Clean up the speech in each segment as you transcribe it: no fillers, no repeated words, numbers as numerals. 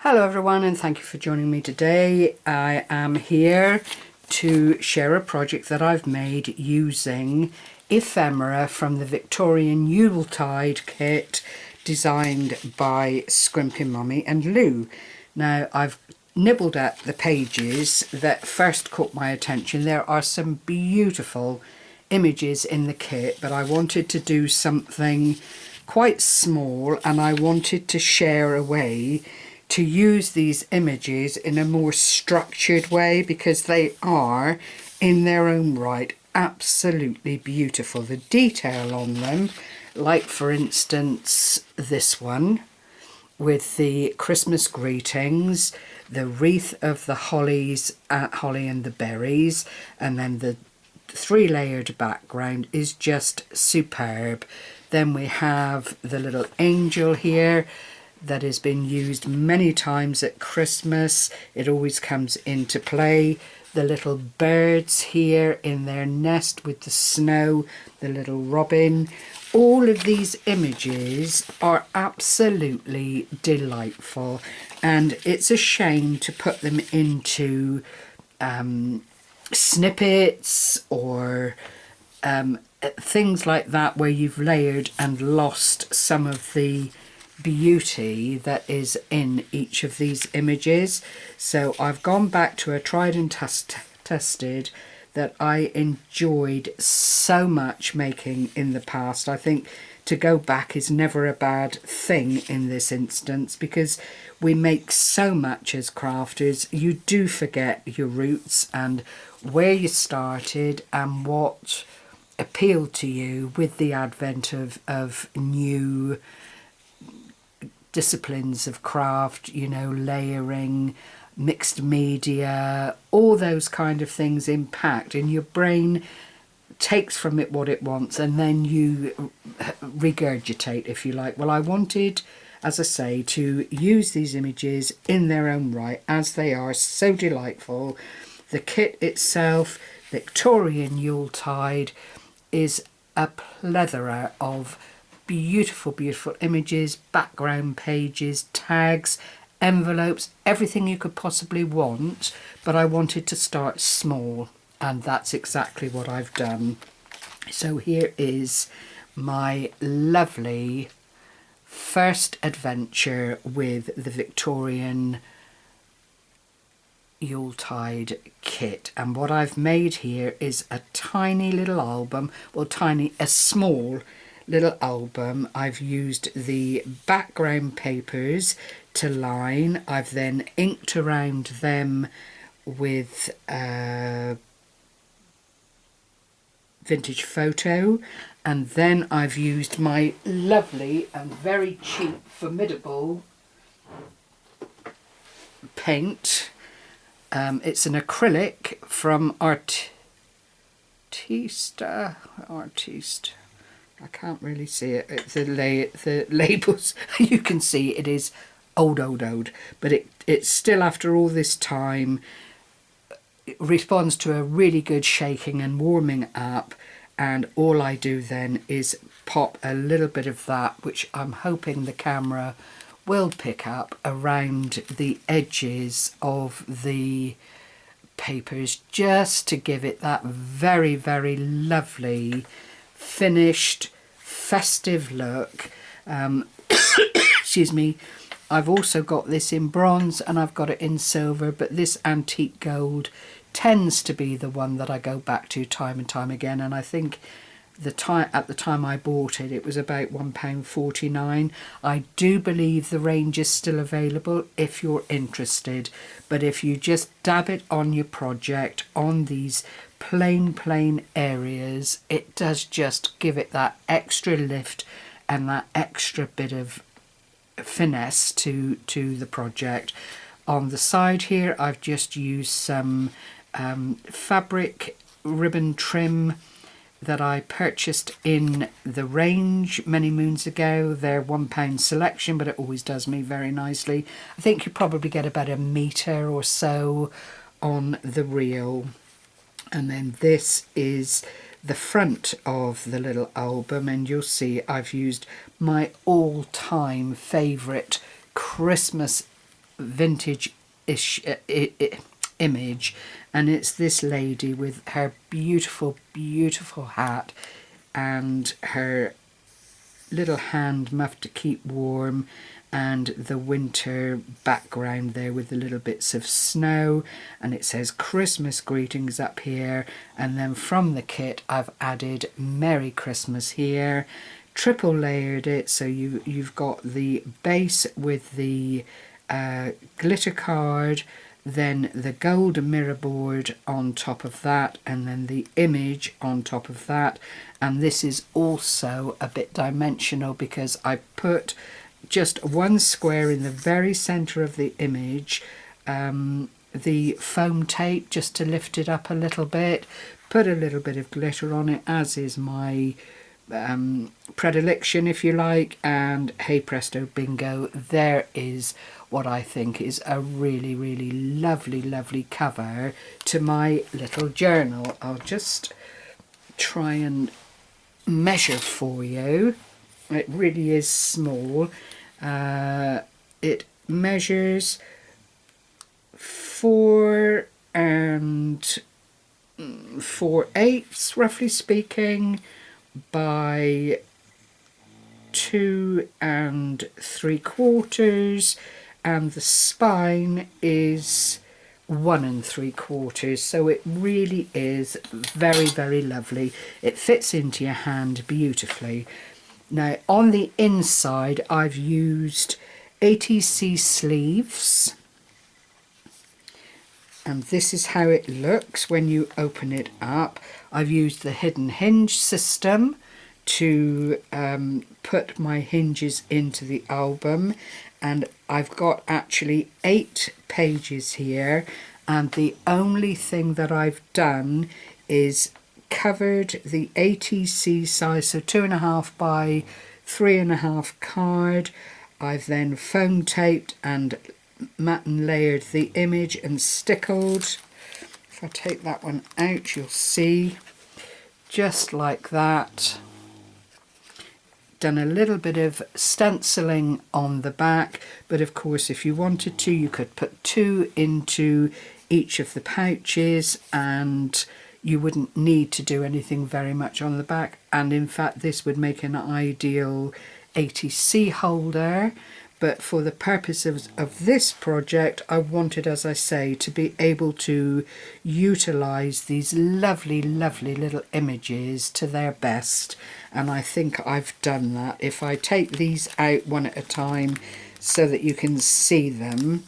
Hello everyone, and thank you for joining me today. I am here to share a project that I've made using Ephemera from the Victorian Yuletide Kit designed by Scrimpinmommy and Lou. Now I've nibbled at the pages that first caught my attention. There are some beautiful images in the kit, but I wanted to do something quite small and I wanted to share a way to use these images in a more structured way, because they are in their own right absolutely beautiful. The detail on them, like for instance this one with the Christmas greetings, the wreath of the holly and the berries, and then the three-layered background is just superb. Then we have the little angel here that has been used many times at Christmas. It always comes into play. The little birds here in their nest with the snow, the little robin. All of these images are absolutely delightful, and it's a shame to put them into snippets or things like that where you've layered and lost some of the beauty that is in each of these images. So I've gone back to a tried and tested that I enjoyed so much making in the past. I think to go back is never a bad thing in this instance, because we make so much as crafters. You do forget your roots and where you started and what appealed to you with the advent of new disciplines of craft, you know, layering, mixed media, all those kind of things impact, and your brain takes from it what it wants and then you regurgitate, if you like. Well, I wanted, as I say, to use these images in their own right, as they are so delightful. The kit itself, Victorian Yuletide, is a plethora of beautiful images, background pages, tags, envelopes, everything you could possibly want. But I wanted to start small, and that's exactly what I've done. So here is my lovely first adventure with the Victorian Yuletide Kit, and what I've made here is a tiny little album, well, a small little album. I've used the background papers to line. I've then inked around them with vintage photo, and then I've used my lovely and very cheap, formidable paint. It's an acrylic from Artiste. I can't really see it. The labels, you can see it is old, but it's still, after all this time, it responds to a really good shaking and warming up, and all I do then is pop a little bit of that, which I'm hoping the camera will pick up, around the edges of the papers, just to give it that very lovely finished festive look. Excuse me. I've also got this in bronze and I've got it in silver, but this antique gold tends to be the one that I go back to time and time again, and I think at the time I bought it, it was about £1.49. I do believe the range is still available if you're interested, but if you just dab it on your project, on these plain areas, it does just give it that extra lift and that extra bit of finesse to the project. On the side here, I've just used some fabric ribbon trim that I purchased in the range many moons ago. They're £1 selection, but it always does me very nicely. I think you probably get about a metre or so on the reel. And then this is the front of the little album, and you'll see I've used my all-time favourite Christmas vintage-ish image, and it's this lady with her beautiful, beautiful hat and her little hand muff to keep warm, and the winter background there with the little bits of snow, and it says Christmas greetings up here, and then from the kit I've added Merry Christmas here, triple layered it, so you've got the base with the glitter card, then the gold mirror board on top of that, and then the image on top of that. And this is also a bit dimensional because I put just one square in the very center of the image, the foam tape just to lift it up a little bit, put a little bit of glitter on it, as is my predilection, if you like, and hey presto bingo, there is what I think is a really, really lovely, lovely cover to my little journal. I'll just try and measure for you. It really is small. It measures 4 4/8, roughly speaking, by 2 3/4, and the spine is 1 3/4, so it really is very, very lovely. It fits into your hand beautifully. Now on the inside I've used ATC sleeves, and this is how it looks when you open it up. I've used the hidden hinge system to put my hinges into the album, and I've got actually 8 pages here, and the only thing that I've done is covered the ATC size, so 2.5 by 3.5 card. I've then foam taped and matte and layered the image and stickled. If I take that one out, you'll see, just like that. Done a little bit of stenciling on the back, but of course if you wanted to you could put 2 into each of the pouches and you wouldn't need to do anything very much on the back, and in fact this would make an ideal ATC holder. But for the purposes of this project, I wanted, as I say, to be able to utilise these lovely, lovely little images to their best. And I think I've done that. If I take these out one at a time so that you can see them,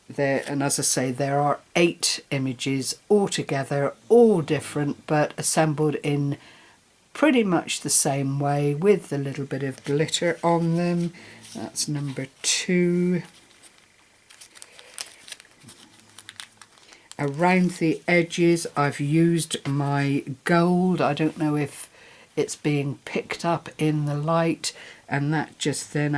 there, and as I say, there are 8 images altogether, all different, but assembled in pretty much the same way with the little bit of glitter on them. That's number 2. Around the edges I've used my gold. I don't know if it's being picked up in the light, and that just then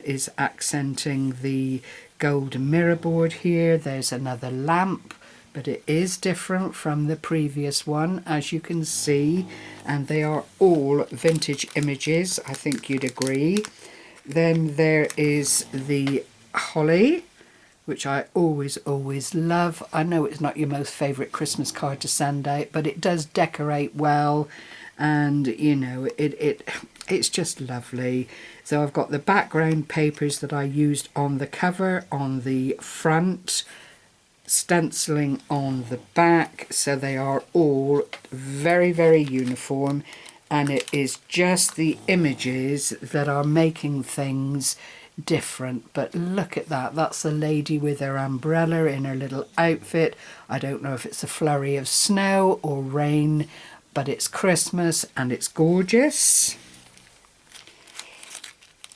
is accenting the gold mirror board here. There's another lamp, but it is different from the previous one, as you can see, and they are all vintage images, I think you'd agree. Then there is the holly, which I always love. I know it's not your most favourite Christmas card to send out, but it does decorate well, and you know, it's just lovely. So I've got the background papers that I used on the cover on the front, stenciling on the back, so they are all very, very uniform, and it is just the images that are making things different. But look at that, that's the lady with her umbrella in her little outfit. I don't know if it's a flurry of snow or rain, but it's Christmas and it's gorgeous.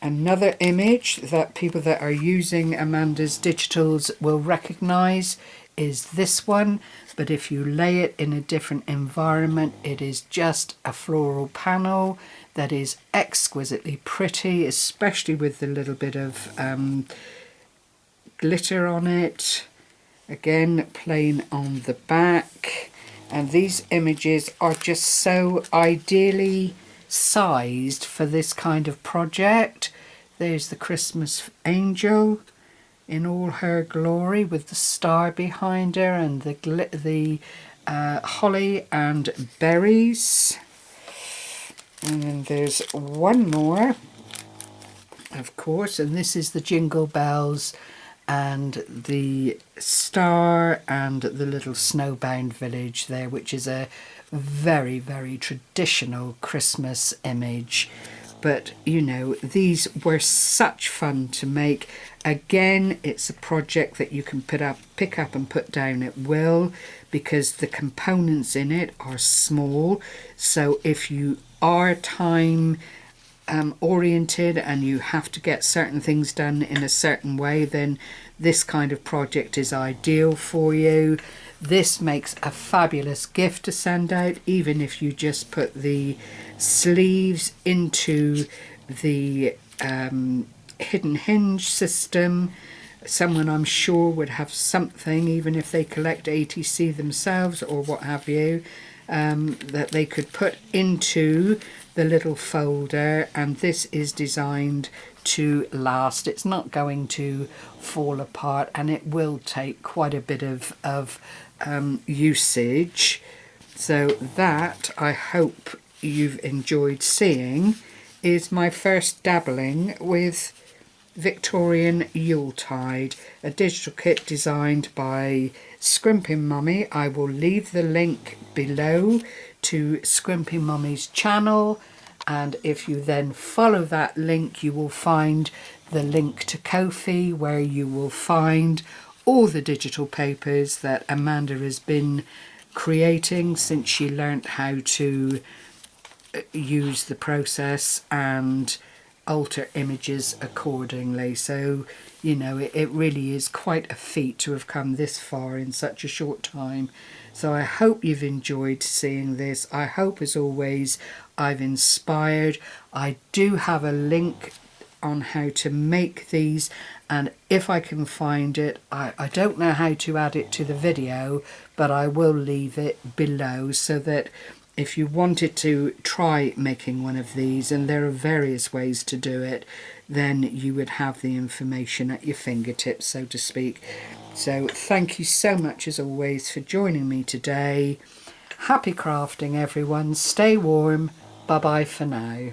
Another image that people that are using Amanda's digitals will recognise is this one, but if you lay it in a different environment, it is just a floral panel that is exquisitely pretty, especially with the little bit of glitter on it. Again, plain on the back, and these images are just so ideally sized for this kind of project. There's the Christmas angel, in all her glory, with the star behind her and the holly and berries. And then there's one more, of course, and this is the jingle bells and the star and the little snowbound village there, which is a very, very traditional Christmas image. But you know, these were such fun to make. Again, it's a project that you can pick up and put down at will, because the components in it are small. So if you are time oriented and you have to get certain things done in a certain way, then this kind of project is ideal for you. This makes a fabulous gift to send out, even if you just put the sleeves into the hidden hinge system. Someone, I'm sure, would have something, even if they collect ATC themselves or what have you, that they could put into the little folder, and this is designed to last. It's not going to fall apart, and it will take quite a bit of usage. So that, I hope you've enjoyed seeing, is my first dabbling with Victorian Yuletide, a digital kit designed by Scrimpinmommy. I will leave the link below to Scrimpinmommy's channel, and if you then follow that link, you will find the link to Ko-fi, where you will find all the digital papers that Amanda has been creating since she learnt how to use the process and alter images accordingly. So, you know, it really is quite a feat to have come this far in such a short time. So I hope you've enjoyed seeing this. I hope, as always, I've inspired. I do have a link on how to make these, and if I can find it, I don't know how to add it to the video, but I will leave it below, so that if you wanted to try making one of these, and there are various ways to do it, then you would have the information at your fingertips, so to speak. So thank you so much, as always, for joining me today. Happy crafting, everyone. Stay warm. Bye bye for now.